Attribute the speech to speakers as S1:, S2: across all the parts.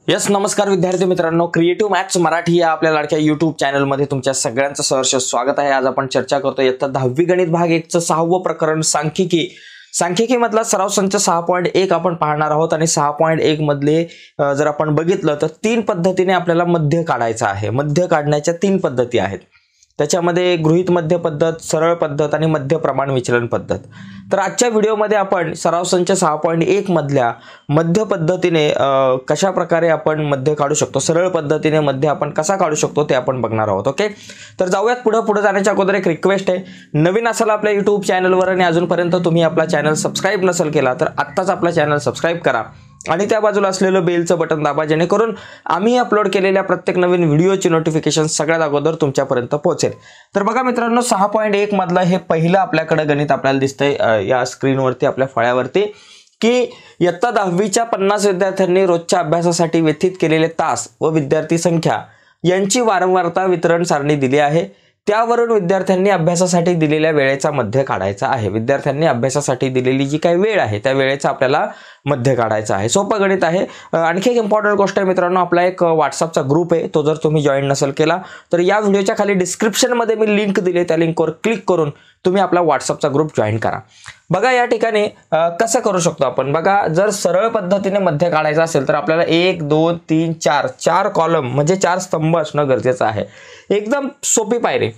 S1: Yes नमस्कार विद्यार्थी मित्रांनो, क्रिएटिव्ह मॅथ्स मराठी या आपल्या लाडक्या यूट्यूब चॅनलमध्ये तुमच्या सगळ्यांचं सहर्ष स्वागत आहे। आज आपण चर्चा करतो इयत्ता 10वी गणित भाग 1 चं 6वं प्रकरण सांख्यिकी मधला सराव संच 6.1 आपण पाहणार आहोत। आणि 6.1 मधले जर आपण बघितलं तर तीन पद्धतीने आपल्याला मध्य काढायचा आहे। मध्य काढण्याच्या तीन पद्धती आहेत, त्याच्यामध्ये गृहीत मध्य पद्धत, सरळ पद्धत आणि मध्य प्रमाण विचलन पद्धत। तर आजच्या व्हिडिओमध्ये आपण सराव संच 6.1 मधल्या मध्य पद्धतीने कशा प्रकारे आपण मध्य काढू शकतो, सरळ पद्धतीने मध्य आपण कसा काढू शकतो ते आपण बघणार आहोत। ओके, तर जाऊयात पुढे जाण्याच्या अगोदर एक रिक्वेस्ट आहे, नवीन असाल आपल्या YouTube चॅनलवर आणि अजूनपर्यंत तुम्ही आपला चॅनल सबस्क्राइब नसेल केला तर आत्ताच आपला चॅनल सबस्क्राइब करा आणि त्या बाजूला असलेलं बेलचं बटन दाबा, जेणेकरून आम्ही अपलोड केलेल्या प्रत्येक नवीन व्हिडिओची नोटिफिकेशन सगळ्यात अगोदर तुमच्यापर्यंत पोहोचेल। तर बघा मित्रांनो, 6.1 मधलं हे पहिलं आपल्याकडे गणित आपल्याला दिसतंय या स्क्रीनवरती आपल्या फळ्यावरती की इयत्ता 10वीच्या 50 विद्यार्थ्यांनी रोजच्या अभ्यासासाठी व्यतीत केलेले तास व विद्यार्थी संख्या यांची वारंवारता वितरण सारणी दिली आहे। त्यावरून विद्यार्थ्यांनी अभ्यासासाठी दिलेल्या वेळेचा मध्य काढायचा आहे। विद्यार्थ्यांनी अभ्यासासाठी दिलेली जी काही वेळ आहे त्या वेळेचा आपल्याला मध्य काढायचा आहे। सोपं गणित आहे। आणखी एक इम्पॉर्टंट गोष्ट आहे मित्रांनो, आपला एक व्हॉट्सअपचा ग्रुप आहे, तो जर तुम्ही जॉईन नसेल केला तर या व्हिडिओच्या खाली डिस्क्रिप्शन मध्ये मी लिंक दिली, त्या लिंकवर क्लिक करून तुम्ही आपला व्हॉट्सअपचा ग्रुप जॉईन करा। बघा या ठिकाणी कसं करू शकतो आपण, बघा जर सरळ पद्धतीने मध्य काढायचं असेल तर आपल्याला 1 2 3 4 कॉलम म्हणजे 4 स्तंभ असणं गरजेचं आहे। एकदम सोपी पायरी,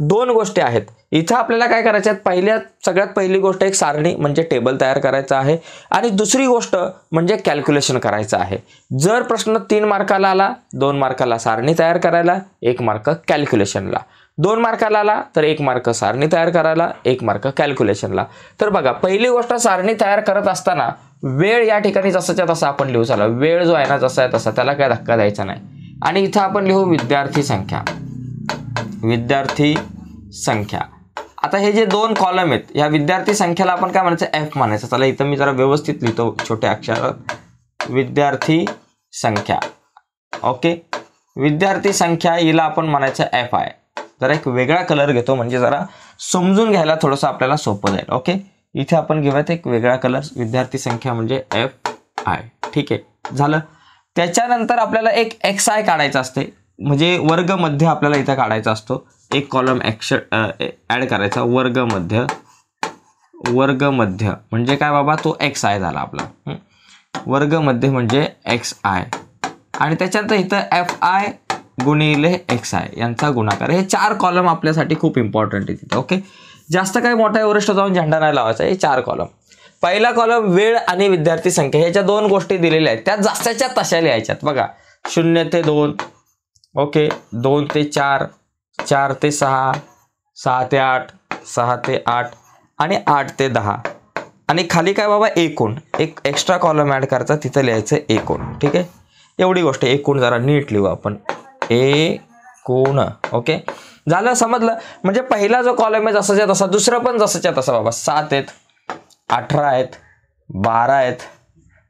S1: दोन गोष्टी आहेत इथं आपल्याला काय करायचं आहे। सगळ्यात पहिली गोष्ट एक सारणी म्हणजे टेबल तयार करायचं आहे आणि दुसरी गोष्ट म्हणजे कॅल्क्युलेशन करायचं आहे। जर प्रश्न 3 मार्काला आला, 2 मार्काला सारणी तयार करायला, 1 मार्क कॅल्क्युलेशनला, 2 मार्काला आला तर 1 मार्क सारणी तयार करायला, 1 मार्क कॅल्क्युलेशनला। तर बघा पहिली गोष्ट, सारणी तयार करत असताना वेळ या ठिकाणी जसाच्या तसा आपण लिहू चालू, वेळ जो आहे ना जसा आहे तसा, त्याला काय धक्का द्यायचा नाही। आणि इथं आपण लिहू विद्यार्थी संख्या। आता हे जे दोन कॉलम आहेत या विद्यार्थी संख्याला आपण काय म्हणायचं, एफ म्हणायचं। चला इथं मी जरा व्यवस्थित लिहितो छोट्या अक्षरात, विद्यार्थी संख्या। ओके, विद्यार्थी संख्या हिला आपण म्हणायचं एफ आहे। जरा एक वेगळा कलर घेतो म्हणजे जरा समजून घ्यायला थोडंसं आपल्याला सोपं जाईल। ओके, इथे आपण घेऊयात एक वेगळा कलर, विद्यार्थी संख्या म्हणजे एफ आय। ठीक आहे, झालं। त्याच्यानंतर आपल्याला एक एक्स आय काढायचं असते, म्हणजे वर्ग मध्य आपल्याला इथं काढायचा असतो। एक कॉलम ऍड करायचा, वर्ग मध्य म्हणजे काय बाबा, तो एक्स आय झाला आपला, वर्ग मध्य म्हणजे एक्स आय। आणि त्याच्यानंतर इथं एफ आय गुणिले एक्स आय यांचा गुणाकार। हे 4 कॉलम आपल्यासाठी खूप इम्पॉर्टंट आहे तिथे। ओके, जास्त काही मोठा एव्हरेस्ट जाऊन झेंडा नाही लावायचा। हे 4 कॉलम, पहिला कॉलम वेळ आणि विद्यार्थी संख्या, ह्याच्या 2 गोष्टी दिलेल्या आहेत, त्या जशाच्या तशा लिहायच्यात। बघा 0 ते 2, ओके, 2 ते 4, 4 ते 6, 6 ते 8, 6 ते 8 आणि 8 ते 10। आणि खाली काय बाबा, एकूण, एक एक्स्ट्रा कॉलम ऍड करायचा, तिथं लिहायचं एकूण। ठीक आहे, एवढी गोष्ट, एकूण जरा नीट लिहू आपण, एकूण। ओके, झालं, समजलं। म्हणजे पहिला जो कॉलम आहे जसाच्या तसा, दुसरा पण जसाच्या तसा बाबा। 7 आहेत, 18 आहेत, 12 आहेत,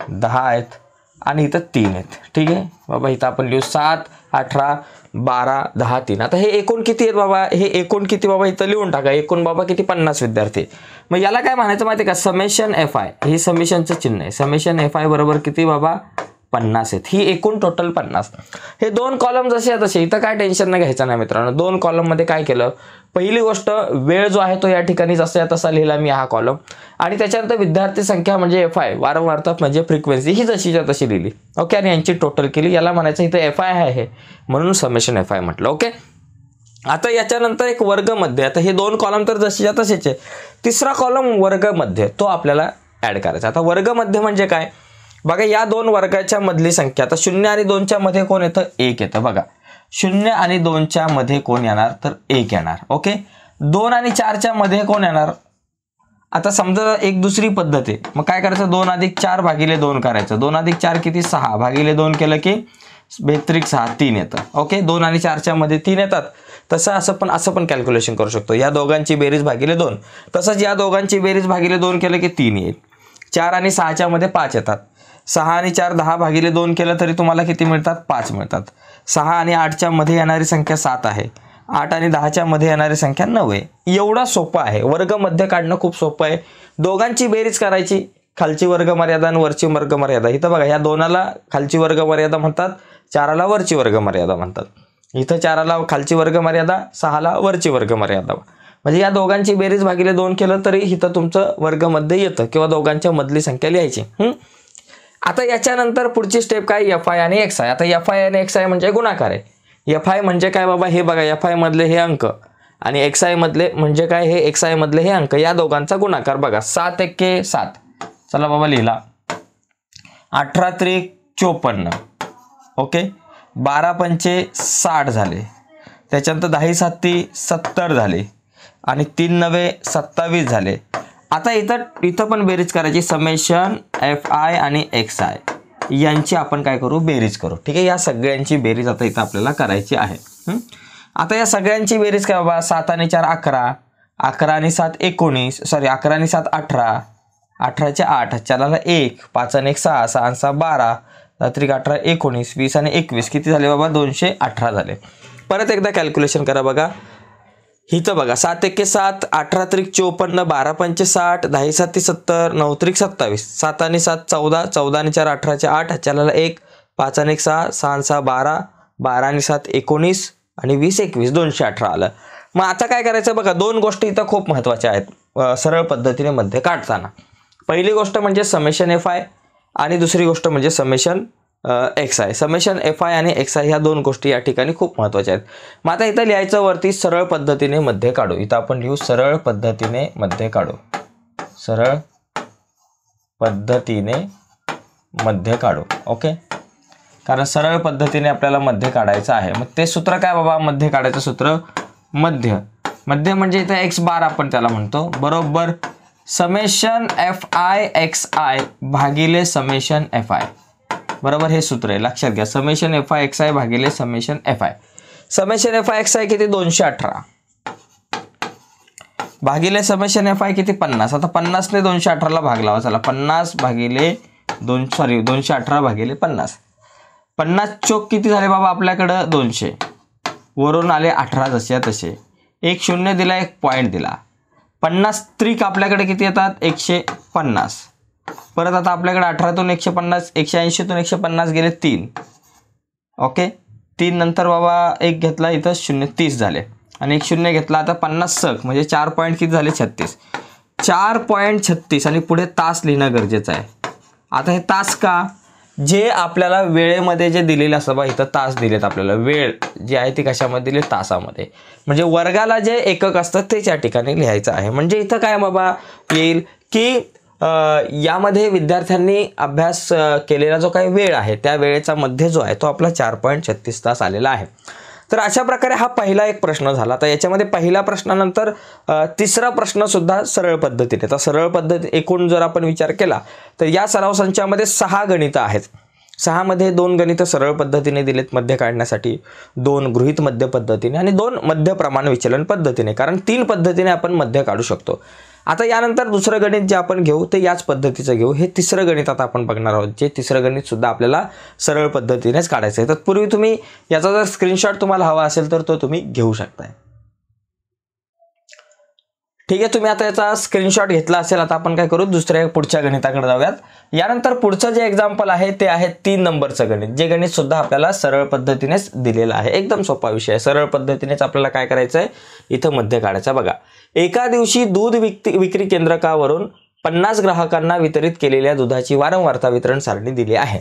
S1: 10 आहेत आणि इथं 3 आहेत। ठीक आहे बाबा, इथं आपण लिहू 7 18 12 10 3। आता हे एकूण किती आहेत बाबा, हे एकूण किती बाबा इथं लिहून टाका, एकूण बाबा किती, 50 विद्यार्थी। मग याला काय म्हणायचं माहिती आहे का, समेशन एफ आय, हे समेशनचं चिन्ह आहे। समेशन एफ आय बरोबर किती बाबा, 50 आहेत। ही एकूण टोटल 50। हे 2 कॉलम जसे तसे, इथं काय टेन्शन नाही घ्यायचं नाही मित्रांनो। 2 कॉलम मध्ये काय केलं, पहिली गोष्ट वेळ जो आहे तो या ठिकाणी जसा तसा लिहिला मी हा कॉलम, आणि त्याच्यानंतर विद्यार्थी संख्या म्हणजे एफ आय, वारंवारता म्हणजे फ्रिक्वेन्सी, ही जशीच्या तशी लिहिली। ओके, आणि यांची टोटल केली, याला म्हणायचं इथं एफ आय आहे म्हणून समेशन एफ आय म्हटलं। ओके, आता याच्यानंतर एक वर्ग मध्य। आता हे 2 कॉलम तर जशीच्या तसेच, तिसरा कॉलम वर्ग मध्य, तो आपल्याला ऍड करायचा। आता वर्ग मध्य म्हणजे काय बघा, या 2 वर्गाच्या मधली संख्या, आता 0 आणि 2 च्या मध्ये कोण येतं, 1 येतं। बघा 0 आणि 2 च्या मध्ये कोण येणार, तर 1 येणार। ओके, 2 आणि 4 च्या मध्ये कोण येणार, आता समजा एक दुसरी पद्धत आहे, मग काय करायचं, 2 अधिक 4 भागिले 2 करायचं। 2 अधिक 4 किती, 6 भागिले 2 केलं की 32 6 3 येतं। ओके, 2 आणि 4 च्या मध्ये 3 येतात। तसं असं पण कॅल्क्युलेशन करू शकतो, या दोघांची बेरीज भागिले 2, तसंच या दोघांची बेरीज भागिले 2 केलं की 3 येईल। 4 आणि 6 च्या मध्ये 5 येतात, 6 आणि 4 10 भागिले 2 केलं तरी तुम्हाला किती मिळतात, 5 मिळतात। 6 आणि 8 च्या मध्ये येणारी संख्या 7 आहे, 8 आणि 10 च्या मध्ये येणारी संख्या 9 आहे। एवढा सोपं आहे, वर्ग मध्य काढणं खूप सोपं आहे। दोघांची बेरीज करायची, खालची वर्ग मर्यादा आणि वरची वर्ग मर्यादा. इथं बघा ह्या 2ला खालची वर्ग मर्यादा म्हणतात, 4ला वरची वर्ग मर्यादा म्हणतात. इथं 4ला खालची वर्ग मर्यादा, 6ला वरची वर्ग मर्यादा. म्हणजे या दोघांची बेरीज भागिले 2 केलं तरी इथं तुमचं वर्गमध्ये येतं किंवा दोघांच्या मधली संख्या लिहायची. आता याच्यानंतर पुढची स्टेप काय, एफ आय आणि एक्स आय. आता एफ आय आणि एक्स आय म्हणजे गुणाकार आहे. एफ आय म्हणजे काय बाबा, हे बघा एफ आय मधले हे अंक आणि एक्स आय मधले म्हणजे काय, हे एक्स आय मधले हे अंक, या दोघांचा गुणाकार बघा. 7 एक्के 7, चला बाबा लिहिला. 18 त्रिक 54, ओके. 12 पंचे 60 झाले. त्याच्यानंतर 10 साती 70 झाले आणि 3 नवे 27 झाले. आता इथं पण बेरीज करायची. समेशन एफ आय आणि एक्स आय यांची आपण काय करू, बेरीज करू. ठीक आहे, या सगळ्यांची बेरीज आता इथं आपल्याला करायची आहे. आता या सगळ्यांची बेरीज काय बाबा, 7 आणि 4 11, 11 आणि 7 19, सॉरी 11 आणि 7 18, 18 चे 8, 4ला 1, 5 आणि 1 6, 6 आणि 6 12, 7 18 19, 20 आणि 21 किती झाले बाबा, 218 झाले. परत एकदा कॅल्क्युलेशन करा बघा. इथं बघा 7 एक्के 7, 18 त्रिक 54, 12 पंचे 60, 10 साती 70, 9 त्रिक 27, 7 आणि 7 14, 14 आणि 4 18 चे 8, 4ला 1, 5 आणि 1 6, 6 आणि 6 12, 12 आणि 7 19 आणि 20 21, 218 आलं. मग आता काय करायचं बघा, दोन गोष्टी इथं खूप महत्त्वाच्या आहेत सरळ पद्धतीने मध्ये काढताना. पहिली गोष्ट म्हणजे समेशन एफ आय आणि दुसरी गोष्ट म्हणजे summation X I. Summation F I आणि एक्स आय ह्या दोन गोष्टी या ठिकाणी खूप महत्त्वाच्या आहेत. मग आता इथं लिहायचं वरती सरळ पद्धतीने मध्ये काढू. इथं आपण लिहू सरळ पद्धतीने मध्ये काढू. सरळ पद्धतीने मध्ये काढू, ओके. कारण सरळ पद्धतीने आपल्याला मध्ये काढायचं आहे. मग ते सूत्र काय बाबा, मध्ये काढायचं सूत्र मध्य. मध्य म्हणजे इथं एक्स बार आपण त्याला म्हणतो, बरोबर summation F I X I भागिले समेशन एफ आय, बरोबर हे सूत्र आहे, लक्षात घ्या. Summation F I X I भागिले summation F I. Summation F I X I किती, 218 भागिले समेशन एफ आय किती, 50. आता 50 ने 218ला भाग लावा. चला 50 भागिले 218 भागिले 50. 50 चोक किती झाले बाबा आपल्याकडं, 200. वरून आले 18 जसे तसे. एक शून्य दिला, एक पॉईंट दिला. 50 त्रिक आपल्याकडे किती येतात, 150. परत आता आपल्याकडे 18तून 150, 180तून 150 गेले 3, ओके. 3 नंतर बाबा एक घेतला, इथं 0 30 झाले आणि एक शून्य घेतला. आता 50 सक म्हणजे 4 पॉईंट किती झाले, 36. 4.36 आणि पुढे तास लिहिणं गरजेचं आहे. आता हे तास का, जे आपल्याला वेळेमध्ये जे दिलेले असतं बा, इथं तास दिलेत आपल्याला. वेळ जी आहे ती कशामध्ये दिली, तासामध्ये. म्हणजे वर्गाला जे एकक असतं तेच या ठिकाणी लिहायचं आहे. म्हणजे इथं काय बाबा येईल की यामध्ये विद्यार्थ्यांनी अभ्यास केलेला जो काही वेळ आहे त्या वेळेचा मध्ये जो आहे तो आपला 4.36 तास आलेला आहे. तर अशा प्रकारे हा पहिला एक प्रश्न झाला. तर याच्यामध्ये पहिल्या प्रश्नानंतर तिसरा प्रश्न सुद्धा सरळ पद्धतीने. तर सरळ पद्धती एकूण जर आपण विचार केला तर या सराव संचामध्ये 6 गणितं आहेत. 6 मध्ये 2 गणितं सरळ पद्धतीने दिलेत मध्य काढण्यासाठी, 2 गृहीत मध्य पद्धतीने आणि 2 मध्य प्रमाण विचलन पद्धतीने. कारण 3 पद्धतीने आपण मध्य काढू शकतो. आता यानंतर दुसरं गणित जे आपण घेऊ ते याच पद्धतीचं घेऊ. हे तिसरं गणित आता आपण बघणार आहोत, जे तिसरं गणित सुद्धा आपल्याला सरळ पद्धतीनेच काढायचं आहे. तत्पूर्वी तुम्ही याचा जर स्क्रीनशॉट तुम्हाला हवा असेल तर तो तुम्ही घेऊ शकताय. ठीक आहे, तुम्ही आता याचा स्क्रीनशॉट घेतला असेल. आता आपण काय करू, दुसऱ्या पुढच्या गणिताकडे जाऊयात. यानंतर पुढचं जे एक्झाम्पल आहे ते आहे 3 नंबरचं गणित. जे गणित सुद्धा आपल्याला सरळ पद्धतीनेच दिलेलं आहे. एकदम सोपा विषय आहे. सरळ पद्धतीनेच आपल्याला काय करायचं आहे, इथं मध्य काढायचं. बघा, एका दिवशी दूध विक्री केंद्रकावरून 50 ग्राहकांना वितरित केलेल्या दुधाची वारंवारता वितरण सारणी दिली आहे.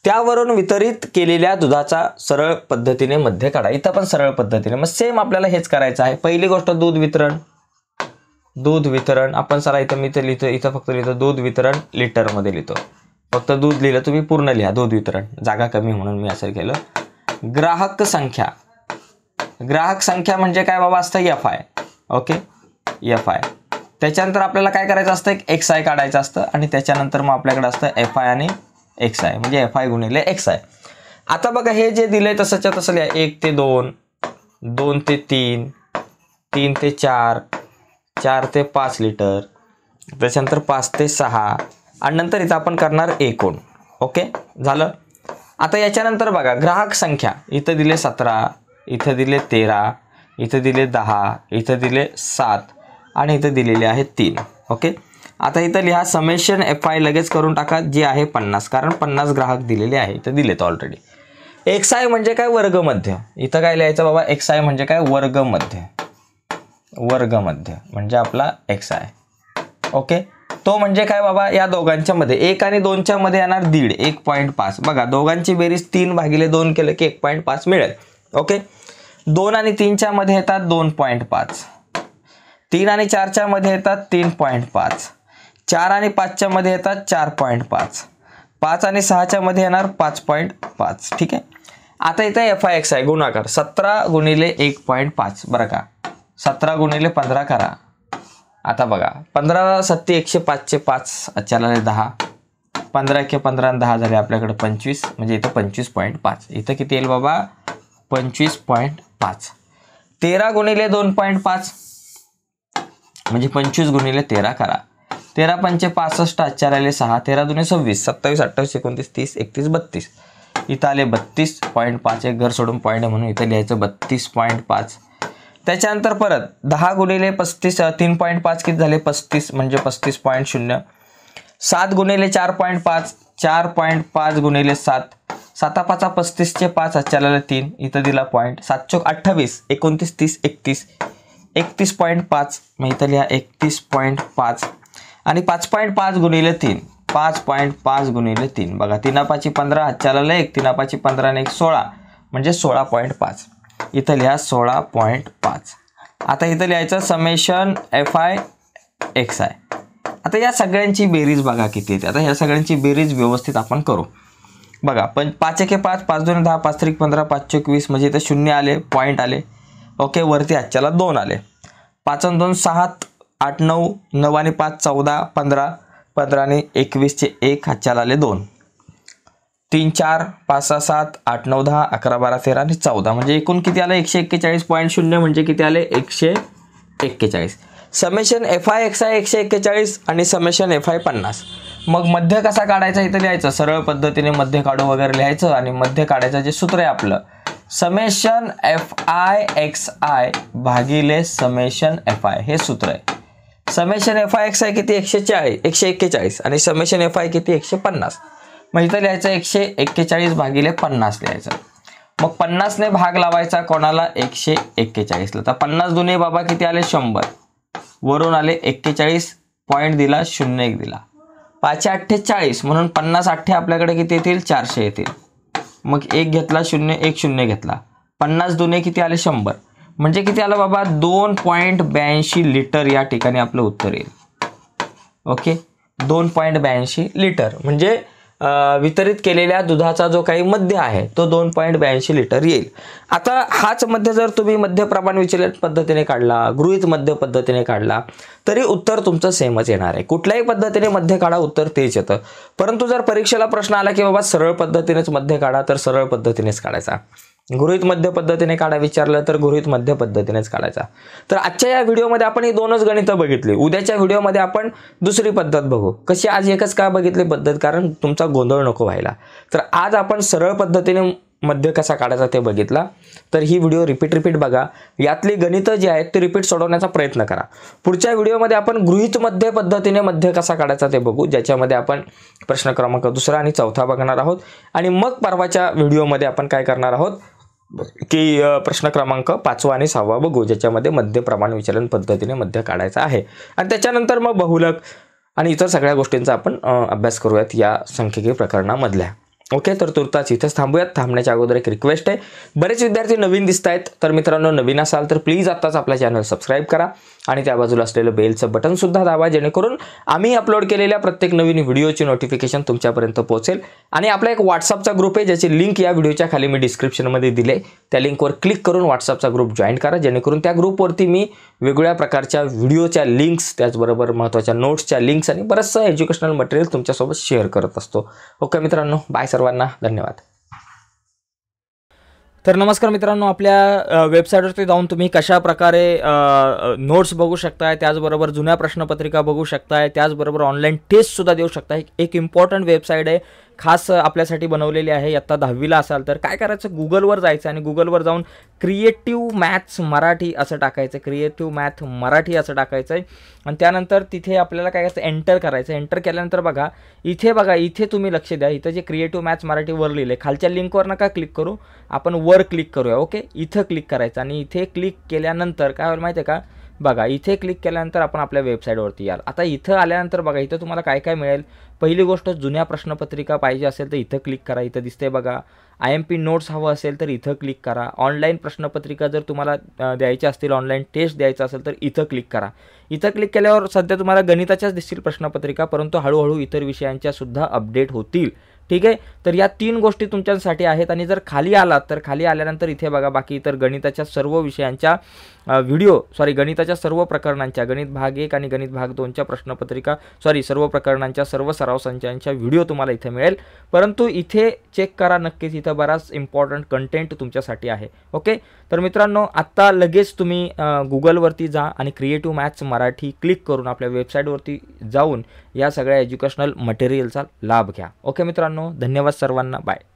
S1: त्यावरून वितरित केलेल्या दुधाचा सरळ पद्धतीने मध्य काढा. इथं पण सरळ पद्धतीने. मग सेम आपल्याला हेच करायचं आहे. पहिली गोष्ट दूध वितरण आपण सरा इथं मी तर लिहितो, इथं फक्त लिहितो दूध वितरण लिटरमध्ये लिहितो. फक्त दूध लिहिलं, तुम्ही पूर्ण लिहा दूध वितरण, जागा कमी म्हणून मी असं केलं. ग्राहक संख्या म्हणजे काय बाबा असतं, F I, okay, F I. त्याच्यानंतर आपल्याला काय करायचं असतं, एक एक्स आय काढायचं असतं आणि त्याच्यानंतर मग आपल्याकडे असतं एफ आय आणि एक्स आय, म्हणजे एफ आय गुणिले एक्स आय. आता बघा हे जे दिलंय तसंच्या तसं लिहा. 1 ते 2, 2 ते 3, 3 ते 4, 4 ते 5 लिटर, त्याच्यानंतर 5 ते 6 आणि नंतर इथं आपण करणार एकूण, ओके झालं. आता याच्यानंतर बघा ग्राहक संख्या, इथं दिले 17, इथं दिले 13, इथं दिले 10, इथं दिले 7 आणि इथं दिलेले आहे 3, ओके. आता इथं लिहा समेशन FI लगेच करून टाका, जे आहे 50, कारण 50 ग्राहक दिलेले आहे, तर दिलेत ऑलरेडी. XI म्हणजे काय, वर्गमध्य. इथं काय लिहायचं बाबा, XI म्हणजे काय, वर्गमध्य. वर्गमध्य म्हणजे आपला XI. ओके, तो म्हणजे काय बाबा, या दोघांच्या मध्ये 1 आणि 2च्या मध्ये येणार 1.5, 1.5. बघा दोघांची बेरीज 3/2 केलं की 1.5 मिळेल. ओके, 2 आणि 3च्या मध्ये येतात 2.5, 3 आणि 4च्या मध्ये येतात 3.5, 4 आणि 5च्या मध्ये येतात 4.5, 5 आणि 6च्या मध्ये येणार 5.5. ठीक आहे. आता इथे FI XI गुणाकार 17 गुणिले 1.5. बरं का, 17 गुणिले 15 करा. आता बघा 15 7 105 5 अचाला 10, 15 1 15 आणि 10 झाले आपल्याकडे 25, म्हणजे इथं 25.5. इथं किती येईल बाबा, 25.5. 13 गुणिले 2.5 म्हणजे 25 गुणिले 13 करा. 13 पंचे 65, अचाला 6, 13 दुने 26, 27 28 29 30 31 32. इथं आले 32.5. एक घर सोडून पॉईंट आहे म्हणून इथं लिहायचं 32.5. त्याच्यानंतर परत 10 गुणिले 35 3.5 किती झाले 35, म्हणजे 35.0. 7 गुणिले 4.5 4.5 गुणिले 7, 7 5 35चे 5 अचाला 3, इथं दिला पॉईंट. 7 चौक 28 29 30 31 31.5, मग इथं लिहा 31.5. आणि 5.5 गुणिले 3, 5.5 गुणिले 3. बघा 3 5 15 अचाला 1, 3 5 15 आणि 1 16, म्हणजे 16.5. इथं लिहा 16.5. आता इथं लिहायचं समेशन FI XI. आता या सगळ्यांची बेरीज बघा किती येते. आता या सगळ्यांची बेरीज व्यवस्थित आपण करू. बघा 5 1 5 5 2 10 5 3 15 5 1 20, म्हणजे इथं 0 आले, पॉईंट आले. ओके, वरती आजच्याला 2 आले. 5 आणि 2 6 8 9 9 आणि 5 14 15 15 आणि 21 चे 1 हातच्याला आले 2. 3 4 5 6 7 8 9 10 11 12 13 आणि 14, म्हणजे एकूण किती आलं 141.0, म्हणजे किती आले 141. समेशन FI XI 141 आणि समेशन FI 50. मग मध्य कसा काढायचा, इथं लिहायचं सरळ पद्धतीने मध्य काढू वगैरे लिहायचं. आणि मध्य काढायचं जे सूत्र आहे आपलं, समेशन FI XI भागिले समेशन FI, हे सूत्र आहे. समेशन FI XI किती 141 आणि समेशन FI किती 150. मग इथं लिहायचं 141 भागिले 50 लिहायचं. मग 50 ने भाग लावायचा कोणाला, 141ला. तर 50 दुने बाबा किती आले 100, वरून आले 41, पॉईंट दिला 0 1 दिला. 5 8 40, म्हणून 50 8 आपल्याकडे किती येतील 400 येतील. मग 1 घेतला 0 1 0 घेतला. 50 दुने किती आले 100, म्हणजे किती आलं बाबा 2.82 लिटर या ठिकाणी आपलं उत्तर येईल. ओके, 2.82 लिटर म्हणजे वितरित केलेल्या दुधाचा जो काही मध्य आहे तो 2.82 लिटर येईल. आता हाच मध्य जर तुम्ही मध्य प्रमाण विचलन पद्धतीने काढला, गृहीत मध्य पद्धतीने काढला, तरी उत्तर तुमचं सेमच येणार आहे. कुठल्याही पद्धतीने मध्य काढा, उत्तर तेच येतं. परंतु जर परीक्षेला प्रश्न आला की बाबा सरळ पद्धतीनेच मध्य काढा, तर सरळ पद्धतीनेच काढायचा. गृहीत मध्य पद्धतीने काढा विचारलं तर गृहीत मध्य पद्धतीनेच काढायचा. तर आजच्या या व्हिडिओमध्ये आपण ही दोनच गणितं बघितली. उद्याच्या व्हिडिओमध्ये आपण दुसरी पद्धत बघू. कशी, आज एकच का बघितली पद्धत, कारण तुमचा गोंधळ नको व्हायला. तर आज आपण सरळ पद्धतीने मध्य कसा काढायचा ते बघितला. तर ही व्हिडिओ रिपीट बघा. यातली गणितं जी आहेत ते रिपीट सोडवण्याचा प्रयत्न करा. पुढच्या व्हिडिओमध्ये आपण गृहीत मध्य पद्धतीने मध्य कसा काढायचा ते बघू, ज्याच्यामध्ये आपण प्रश्न क्रमांक 2 आणि 4 बघणार आहोत. आणि मग परवाच्या व्हिडिओमध्ये आपण काय करणार आहोत की प्रश्न क्रमांक 5 आणि 6 बघू, ज्याच्यामध्ये मध्य प्रमाण विचलन पद्धतीने मध्य काढायचा आहे. आणि त्याच्यानंतर मग बहुलक आणि इतर सगळ्या गोष्टींचा आपण अभ्यास करूयात या सांख्यिकी प्रकरणामधल्या. ओके, तर तुर्तास इथेच थांबूयात. थांबण्याच्या अगोदर एक रिक्वेस्ट आहे, बरेच विद्यार्थी नवीन दिसत आहेत, तर मित्रांनो नवीन असाल तर प्लीज आत्ताच आपला चॅनल सबस्क्राईब करा आणि त्या बाजूला असलेलं बेलचं बटन सुद्धा दाबा, जेणेकरून आम्ही अपलोड केलेल्या प्रत्येक नवीन व्हिडिओची नोटिफिकेशन तुमच्यापर्यंत पोहोचेल. आणि आपला एक व्हॉट्सअपचा ग्रुप आहे, ज्याची लिंक या व्हिडिओच्या खाली मी डिस्क्रिप्शनमध्ये दिले. त्या लिंकवर क्लिक करून व्हॉट्सअपचा ग्रुप जॉईन करा, जेणेकरून त्या ग्रुपवरती मी वेगवेगळ्या प्रकारच्या व्हिडिओच्या लिंक्स, त्याचबरोबर महत्त्वाच्या नोट्सच्या लिंक्स आणि बरंचसं एज्युकेशनल मटेरियल तुमच्यासोबत शेअर करत असतो. ओके मित्रांनो, बाय सर्वांना, धन्यवाद. तर नमस्कार मित्रांनो, आपल्या वेबसाईटवरती जाऊन तुम्ही कशा प्रकारे नोट्स बघू शकताय, त्याचबरोबर जुन्या प्रश्नपत्रिका बघू शकताय, त्याचबरोबर ऑनलाईन टेस्टसुद्धा देऊ शकताय. एक इम्पॉर्टंट वेबसाईट आहे
S2: खास आपल्यासाठी बनवलेली आहे. इयत्ता 10वीला असाल तर काय करायचं, गुगलवर जायचं आणि गुगलवर जाऊन क्रिएटिव्ह मॅथ्स मराठी असं टाकायचं, क्रिएटिव्ह मॅथ मराठी असं टाकायचं आहे. आणि त्यानंतर तिथे आपल्याला काय करायचं, एंटर करायचं. एंटर केल्यानंतर बघा इथे तुम्ही लक्ष द्या, इथं जे क्रिएटिव्ह मॅथ्स मराठी वर लिहिलं खालच्या लिंकवर नका क्लिक करू, आपण वर क्लिक करूया. ओके, इथं क्लिक करायचं आणि इथे क्लिक केल्यानंतर काय होईल माहिती आहे का, बघा इथे क्लिक केल्यानंतर आपण आपल्या वेबसाईटवरती याल. आता इथं आल्यानंतर बघा इथं तुम्हाला काय काय मिळेल. पहिली गोष्ट, जुन्या प्रश्नपत्रिका पाहिजे असेल तर इथं क्लिक करा, इथं दिसते बघा. IMP नोट्स हवं असेल तर इथं क्लिक करा. ऑनलाईन प्रश्नपत्रिका जर तुम्हाला द्यायच्या असतील, ऑनलाईन टेस्ट द्यायचं असेल तर इथं क्लिक करा. इथं क्लिक केल्यावर सध्या तुम्हाला गणिताच्याच दिसतील प्रश्नपत्रिका, परंतु हळूहळू इतर विषयांच्या सुद्धा अपडेट होतील. ठीक आहे, तर या 3 गोष्टी तुमच्यासाठी आहेत. आणि जर खाली आलात तर खाली आल्यानंतर इथे बघा बाकी इतर गणिताच्या सर्व विषयांच्या गणिताच्या सर्व प्रकरणांच्या, गणित भाग 1 आणि गणित भाग 2च्या प्रश्नपत्रिका सर्व प्रकरणांच्या सर्व सराव संचांच्या व्हिडिओ तुम्हाला इथे मिळेल. परंतु इथे चेक करा नक्कीच, इथं बराच इम्पॉर्टंट कंटेंट तुमच्यासाठी आहे. ओके, तर मित्रांनो आत्ता लगेच तुम्ही गुगलवरती जा आणि क्रिएटिव्ह मॅथ्स मराठी क्लिक करून आपल्या वेबसाईटवरती जाऊन या सगळ्या एज्युकेशनल मटेरियलचा लाभ घ्या. ओके मित्रांनो, धन्यवाद सर्वांना, बाय.